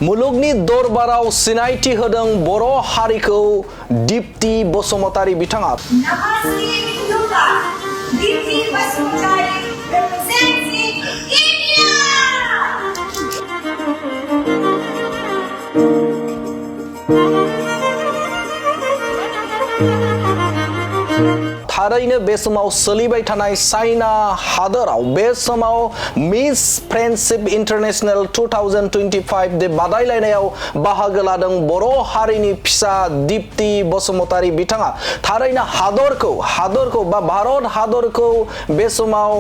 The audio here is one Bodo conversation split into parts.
मुलुगनि दरबाराव सिनायथि होदों बर' हारिखौ दीप्ति बसुमतारी बिथाङा। थारैनो बे समाव सोलिबाय थानाय चाइना हादोराव बे समाव मिस फ्रेंडशिप इंटरनेशनल 2025 दे बादायलायनायाव बाहागो लादों बर' हारिनि फिसा दीप्ति बसुमतारी बिथाङा। थारैनो हादरखौ बा भारत हादरखौ बे समाव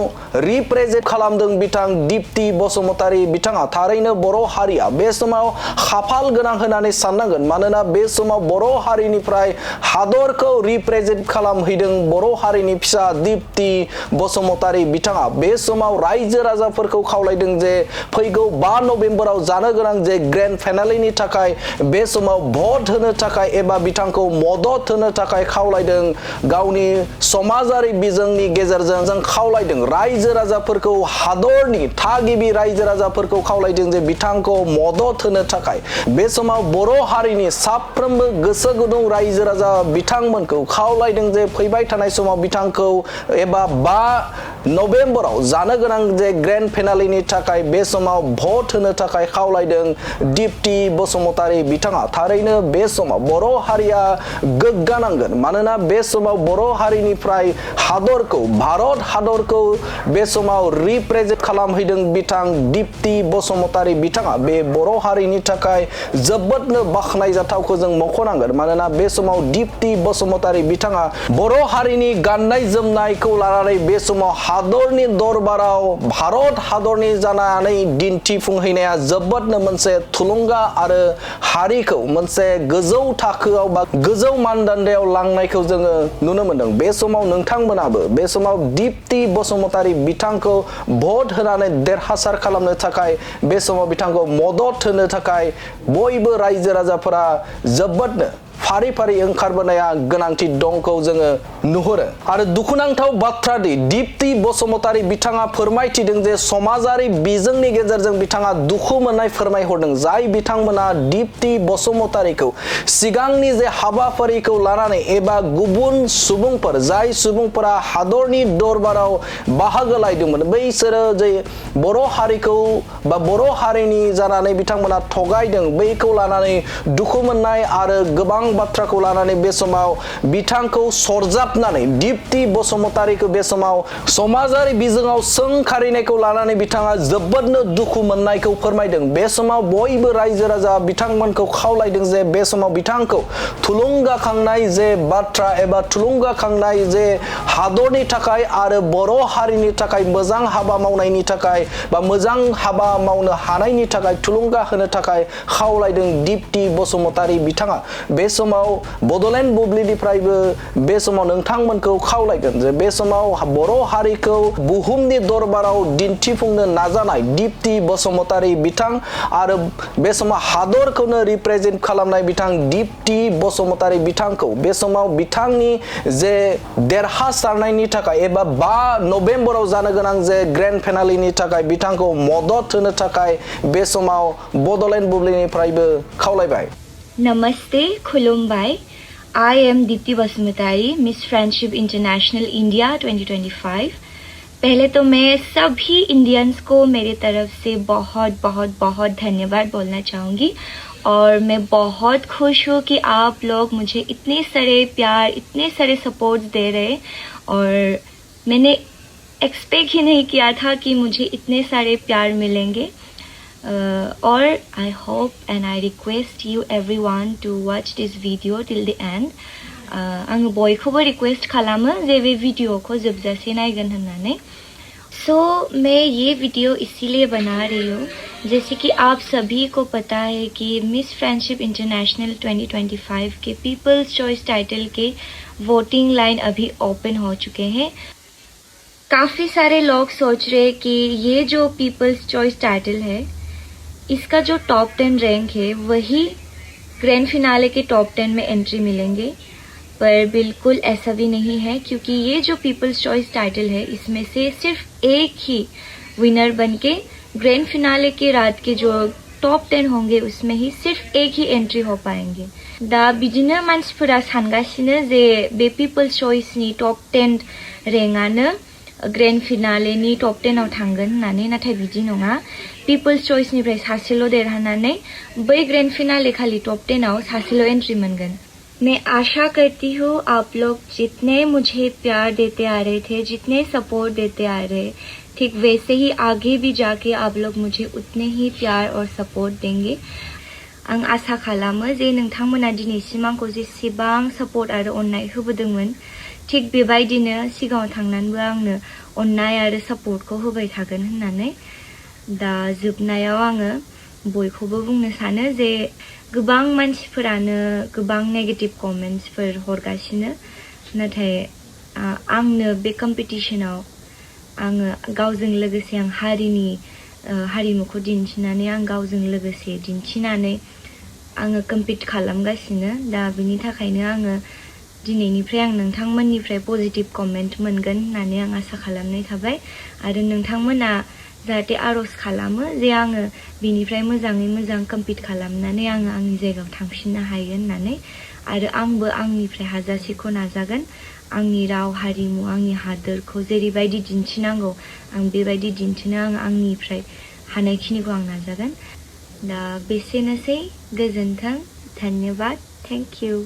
रिप्रेजेंट खालामदों बिथां दीप्ति बसुमतारी बिथाङा। थारैनो बर' हारिया बे समाव खाफाल गोनां होननानै साननांगोन, मानोना बे समाव बर' हारिनिफ्राय हादरखौ रिप्रेजेंट खालामहैदों बर' हारिनि फिसा दीप्ति बसुमतारी बिथाङा। बे समाव रायजो राजाफोरखौ खावलायदों जे फैगौ 5 नभेम्बराव जानो गोनां जे ग्रेन्ड फाइनालनि थाखाय बे समाव भट होनो थाखाय एबा बिथांखौ मदद होनो थाखाय खावलायदों। गावनि समाजारि बिजोंनि गेजेरजों जों खावलायदों रायजो राजाफोरखौ, हादरनि थागिबि रायजो राजाफोरखौ खावलायदों जे बिथांखौ मदद होनो थाखाय। बे समाव बर' हारिनि साफ्रोमबो गोसो गुदुं रायजो राजा बिथांमोनखौ खावलायदों जे फैबाय थानाय समाव बिथांखौ एबा 5 नभेम्बराव जानो गोनां जे ग्रेन्ड फाइनालनि थाखाय बे समाव भट होनो थाखाय खावलायदों दीप्ति बसुमतारी बिथाङा। थारैनो बे समाव बर' हारिया गोग्गानांगोन, मानोना बे समाव बर' हारिनिफ्राय हादरखौ, भारत हादरखौ बे समाव रिप्रेजेंट खालामहैदों बिथां दीप्ति बसुमतारी बिथाङा। बे बर' हारिनि थाखाय जोबोदनो बाख्नायजाथावखौ जों मख'नांगोन, मानोना बे समाव दीप्ति बसुमतारी बिथाङा बर' हारिनि गाननाय जोमनायखौ लानानै बे समाव हादरनि दरबाराव भारत हादरनि जानानै दिन्थिफुंहैनाया जोबोदनो मोनसे थुलुंगा आरो हारिखौ मोनसे गोजौ थाखोआव बा गोजौ मानदान्दायाव लांनायखौ जोङो नुनो मोनदों। बे समाव नोंथांमोनाबो बे समाव दीप्ति बसुमतारी बिथांखौ भट होनानै देरहासार खालामनो थाखाय, बे समाव बिथांखौ मदद होनो थाखाय बयबो रायजो राजाफोरा जोबोदनो फारि फारि ओंखारबोनाया गोनांथि दंखौ जोङो नुहुरो। आरो दुखुनांथाव बाथ्रा दि दीप्ति बसुमतारी बिथाङा फोरमायथिदों जे समाजारि बिजोंनि गेजेरजों बिथाङा दुखु मोननाय फोरमायहरदों। जाय बिथांमोना दीप्ति बसुमतारीखौ सिगांनि जे हाबाफारिखौ लानानै एबा गुबुन सुबुंफोर, जाय सुबुंफोरा हादरनि दरबाराव बाहागो लायदोंमोन, बैसोरो जे बर' हारिखौ बा बर' हारिनि जानानै बिथांमोना थगायदों, बैखौ लानानै दुखु मोननाय आरो गोबां बाथ्राखौ लानानै बे समाव बिथांखौ सरजाबनानै दीप्ति बसुमतारीखौ बे समाव समाजारि बिजोङाव सोंखारिनायखौ लानानै बिथाङा जोबोदनो दुखु मोननायखौ फोरमायदों। बे समाव बयबो रायजो राजा बिथांमोनखौ खावलायदों जे बे समाव बिथांखौ थुलुंगाखांनाय जे बाथ्रा एबा थुलुंगाखांनाय जे हादरनि थाखाय आरो बर' हारिनि थाखाय मोजां हाबा मावनायनि थाखाय बा मोजां हाबा मावनो हानायनि थाखाय थुलुंगा होनो थाखाय खावलायदों दीप्ति बसुमतारी बिथाङा। बे समाव बड'लेण्ड बुब्लिनिफ्रायबो बे समाव नोंथांमोनखौ खावलायगोन जे बे समाव बर' हारिखौ बुहुमनि दरबाराव दिन्थिफुंनो नाजानाय दीप्ति बसुमतारी बिथां आरो बे समाव हादरखौनो रिप्रेजेंट खालामनाय बिथां दीप्ति बसुमतारी बिथांखौ बे समाव बिथांनि जे देरहासारनायनि थाखाय एबा 5 नभेम्बराव जानो गोनां जे ग्रेन्ड फाइनालनि थाखाय बिथांखौ मदद होनो थाखाय बे समाव Bodoland बुब्लिनिफ्रायबो खावलायबाय। Namaste, Khulumbai. I am Deepti Basumataari, Miss Friendship International India 2025. पहले तो मैं सभी इंडियंस को मेरी तरफ से बहुत बहुत बहुत धन्यवाद बोलना चाहूँगी और मैं बहुत खुश हूँ कि आप लोग मुझे इतने सारे प्यार, इतने सारे सपोर्ट्स दे रहे और मैंने एक्सपेक्ट ही नहीं किया था कि मुझे इतने सारे प्यार मिलेंगे। Or I hope and I request you everyone to watch this video till the end. आङो बयखौबो रिक्वेस्ट खालामो जे बे भिडियोखौ जोबजासे नायगोन होननानै। सो मैं ये वीडियो इसीलिए बना रही हूँ, जैसे कि आप सभी को पता है कि मिस फ्रेंडशिप इंटरनेशनल 2025 के पीपल्स चॉइस टाइटल के वोटिंग लाइन अभी ओपन हो चुके हैं। काफ़ी सारे लोग सोच रहे हैं कि ये जो पीपल्स चॉइस टाइटल है, इसका जो टॉप 10 रैंक है वही ग्रैंड फिनाले के टॉप 10 में एंट्री मिलेंगे, पर बिल्कुल ऐसा भी नहीं है, क्योंकि ये जो पीपल्स चॉइस टाइटल है इसमें से सिर्फ एक ही विनर बनके ग्रैंड फिनाले के रात के जो टॉप 10 होंगे उसमें ही सिर्फ एक ही एंट्री हो पाएंगे दा बिदिनो मानसिफोरा सानगासिनो जे बे पिपल्स चॉइस नि टॉप 10 रेंगानो ग्रैंड फिनाले नि टॉप 10 आव थांगोन होननानै नाथाय बिदि नङा पिपल्स चॉइस निफ्राय सासेल' देरहानानै बै ग्रैंड फिनाले खालि टॉप 10 आव सासेल' एंट्री मोनगोन मैं आशा करती हूँ आप लोग जितने मुझे प्यार देते आ रहे थे जितने सपोर्ट देते आ रहे ठीक वैसे ही आगे भी जाके आप लोग मुझे उतने ही प्यार और सपोर्ट देंगे आं आशा खालामो जे नोंथांमोना दिनैसिम आंखौ जेसेबां सपोर्ट आरो अननाय होबोदोंमोन ठीक बेबायदिनो सिगाङाव थांनानैबो आंनो अननाय आरो सपोर्टखौ होबाय थागोन होननानै दा जोबनायाव आङो बयखौबो बुंनो सानो जे गोबां मानसिफोरानो गोबां नेगेटिभ कमेन्ट्सफोर हरगासिनो नाथाय आंनो बे कम्पिटिशनाव आङो गावजों लोगोसे आं हारिमुखौ दिन्थिनानै आं गावजों लोगोसे दिन्थिनानै आङो कम्पिट खालामगासिनो दा बिनि थाखायनो आङो दिनैनिफ्राय आं नोंथांमोननिफ्राय पजिटिभ कमेन्ट मोनगोन होननानै आं आसा खालामनाय थाबाय आरो नोंथांमोना जाहाथे आरज खालामो जे आङो बिनिफ्राय मोजाङै मोजां कम्पिट खालामनानै आङो आंनि जायगायाव थांफिननो हायो होननानै आरो आंबो आंनिफ्राय हाजासेखौ नाजागोन आंनि राव हारिमु आंनि हादोरखौ जेरैबायदि दिन्थिनांगौ आं बेबायदि दिन्थिनो आं आंनिफ्राय हानायखिनिखौ आं नाजागोन दा बेसेनोसै गोजोन्थों धन्यबाद थेंक इउ